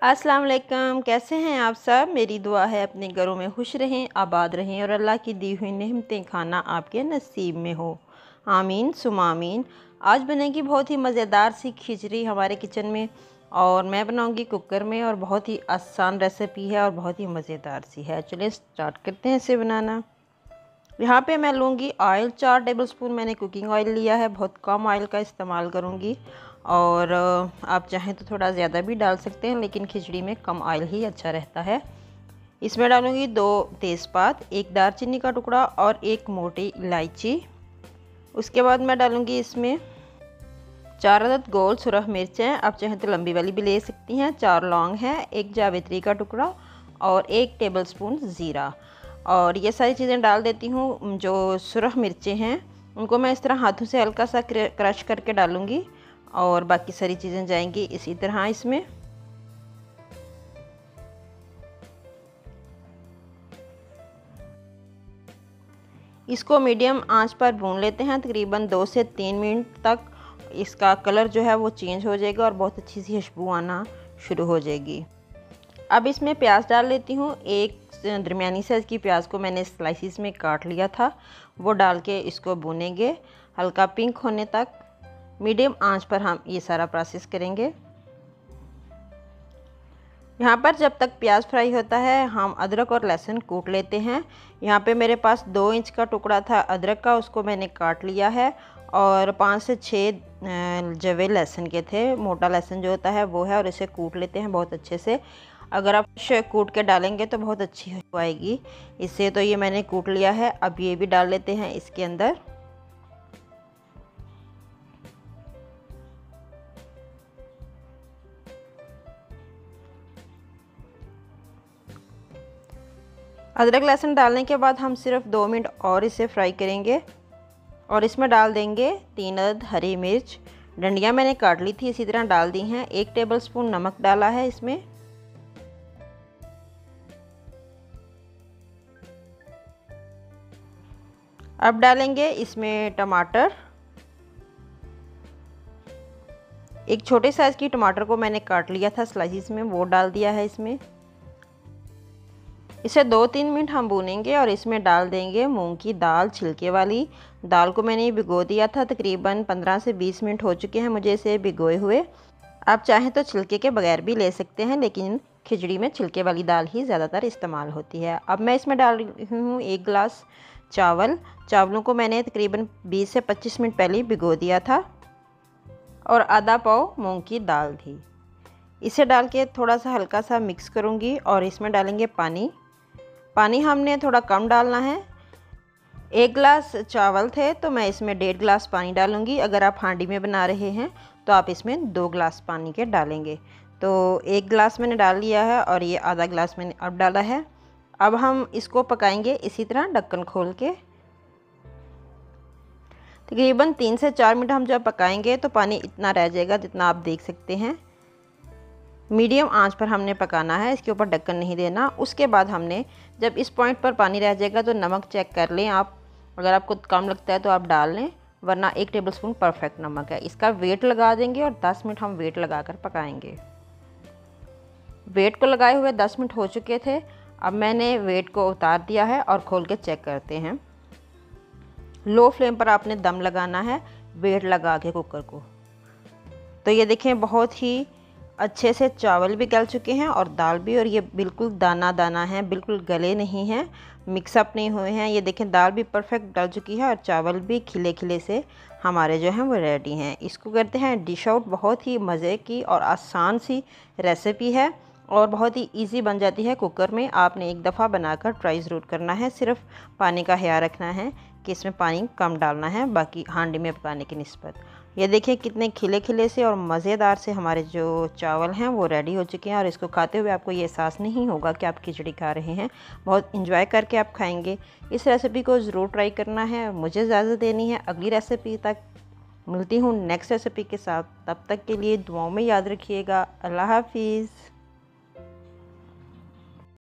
अस्सलाम वालेकुम, कैसे हैं आप सब। मेरी दुआ है अपने घरों में खुश रहें, आबाद रहें और अल्लाह की दी हुई नेमतें खाना आपके नसीब में हो। आमीन सुमा आमीन। आज बनेगी बहुत ही मज़ेदार सी खिचड़ी हमारे किचन में, और मैं बनाऊंगी कुकर में, और बहुत ही आसान रेसिपी है और बहुत ही मज़ेदार सी है। चलिए स्टार्ट करते हैं इसे बनाना। यहाँ पे मैं लूँगी ऑयल 4 टेबलस्पून मैंने कुकिंग ऑयल लिया है। बहुत कम ऑयल का इस्तेमाल करूँगी, और आप चाहें तो थोड़ा ज़्यादा भी डाल सकते हैं, लेकिन खिचड़ी में कम ऑयल ही अच्छा रहता है। इसमें डालूँगी 2 तेज़पात, 1 दालचीनी का टुकड़ा और 1 मोटी इलायची। उसके बाद मैं डालूँगी इसमें 4 अदद गोल सुरख मिर्चें, आप चाहें तो लंबी वाली भी ले सकती हैं। 4 लौंग हैं, 1 जावित्री का टुकड़ा और 1 टेबलस्पून ज़ीरा। और ये सारी चीज़ें डाल देती हूँ। जो सुरख मिर्चें हैं उनको मैं इस तरह हाथों से हल्का सा क्रश करके डालूँगी, और बाकी सारी चीज़ें जाएंगी इसी तरह इसमें। इसको मीडियम आंच पर भून लेते हैं तकरीबन 2 से 3 मिनट तक। इसका कलर जो है वो चेंज हो जाएगा और बहुत अच्छी सी खुशबू आना शुरू हो जाएगी। अब इसमें प्याज डाल लेती हूँ। एक दरमियानी साइज़ की प्याज को मैंने स्लाइसिस में काट लिया था, वो डाल के इसको भूनेंगे हल्का पिंक होने तक। मीडियम आंच पर हम ये सारा प्रोसेस करेंगे। यहाँ पर जब तक प्याज फ्राई होता है हम अदरक और लहसुन कूट लेते हैं। यहाँ पे मेरे पास 2 इंच का टुकड़ा था अदरक का, उसको मैंने काट लिया है, और 5 से 6 जवे लहसुन के थे। मोटा लहसुन जो होता है वो है, और इसे कूट लेते हैं बहुत अच्छे से। अगर आप कूट के डालेंगे तो बहुत अच्छी खुशबू आएगी इससे। तो ये मैंने कूट लिया है। अब ये भी डाल लेते हैं इसके अंदर। अदरक लहसुन डालने के बाद हम सिर्फ 2 मिनट और इसे फ्राई करेंगे, और इसमें डाल देंगे 3 अदद हरी मिर्च। डंडियाँ मैंने काट ली थी, इसी तरह डाल दी हैं। 1 टेबलस्पून नमक डाला है इसमें। अब डालेंगे इसमें टमाटर। एक छोटे साइज़ की टमाटर को मैंने काट लिया था स्लाइसिस में, वो डाल दिया है इसमें। इसे 2-3 मिनट हम भूनेंगे, और इसमें डाल देंगे मूंग की दाल, छिलके वाली। दाल को मैंने भिगो दिया था, तकरीबन 15 से 20 मिनट हो चुके हैं मुझे इसे भिगोए हुए। आप चाहें तो छिलके के बगैर भी ले सकते हैं, लेकिन खिचड़ी में छिलके वाली दाल ही ज़्यादातर इस्तेमाल होती है। अब मैं इसमें डाल रही हूँ 1 गिलास चावल। चावलों को मैंने तकरीबन 20 से 25 मिनट पहले भिगो दिया था, और आधा पाव मूंग की दाल थी। इसे डाल के थोड़ा सा हल्का सा मिक्स करूँगी, और इसमें डालेंगे पानी। पानी हमने थोड़ा कम डालना है। 1 गिलास चावल थे तो मैं इसमें 1.5 गिलास पानी डालूँगी। अगर आप हांडी में बना रहे हैं तो आप इसमें 2 गिलास पानी के डालेंगे। तो 1 गिलास मैंने डाल लिया है, और ये आधा गिलास मैंने अब डाला है। अब हम इसको पकाएंगे इसी तरह ढक्कन खोल के। तकरीबन 3 से 4 मिनट हम जब पकाएंगे तो पानी इतना रह जाएगा जितना आप देख सकते हैं। मीडियम आंच पर हमने पकाना है, इसके ऊपर ढक्कन नहीं देना। उसके बाद हमने जब इस पॉइंट पर पानी रह जाएगा तो नमक चेक कर लें आप। अगर आपको कम लगता है तो आप डाल लें, वरना 1 टेबलस्पून परफेक्ट नमक है। इसका वेट लगा देंगे, और 10 मिनट हम वेट लगाकर पकाएंगे। वेट को लगाए हुए 10 मिनट हो चुके थे। अब मैंने वेट को उतार दिया है, और खोल के चेक करते हैं। लो फ्लेम पर आपने दम लगाना है वेट लगा के कुकर को। तो ये देखें बहुत ही अच्छे से चावल भी गल चुके हैं और दाल भी, और ये बिल्कुल दाना दाना है, बिल्कुल गले नहीं हैं, मिक्सअप नहीं हुए हैं। ये देखें दाल भी परफेक्ट गल चुकी है, और चावल भी खिले खिले से हमारे जो हैं वो रेडी हैं। इसको करते हैं डिश आउट। बहुत ही मज़े की और आसान सी रेसिपी है, और बहुत ही इजी बन जाती है कुकर में। आपने एक दफ़ा बनाकर ट्राई ज़रूर करना है। सिर्फ पानी का ख्याल रखना है कि इसमें पानी कम डालना है बाकी हांडी में पकाने की निस्बत। ये देखिए कितने खिले खिले से और मज़ेदार से हमारे जो चावल हैं वो रेडी हो चुके हैं, और इसको खाते हुए आपको ये एहसास नहीं होगा कि आप खिचड़ी खा रहे हैं। बहुत इंजॉय करके आप खाएंगे। इस रेसिपी को ज़रूर ट्राई करना है। मुझे इजाज़त देनी है। अगली रेसिपी तक मिलती हूँ नेक्स्ट रेसिपी के साथ। तब तक के लिए दुआओं में याद रखिएगा। अल्लाह हाफिज़।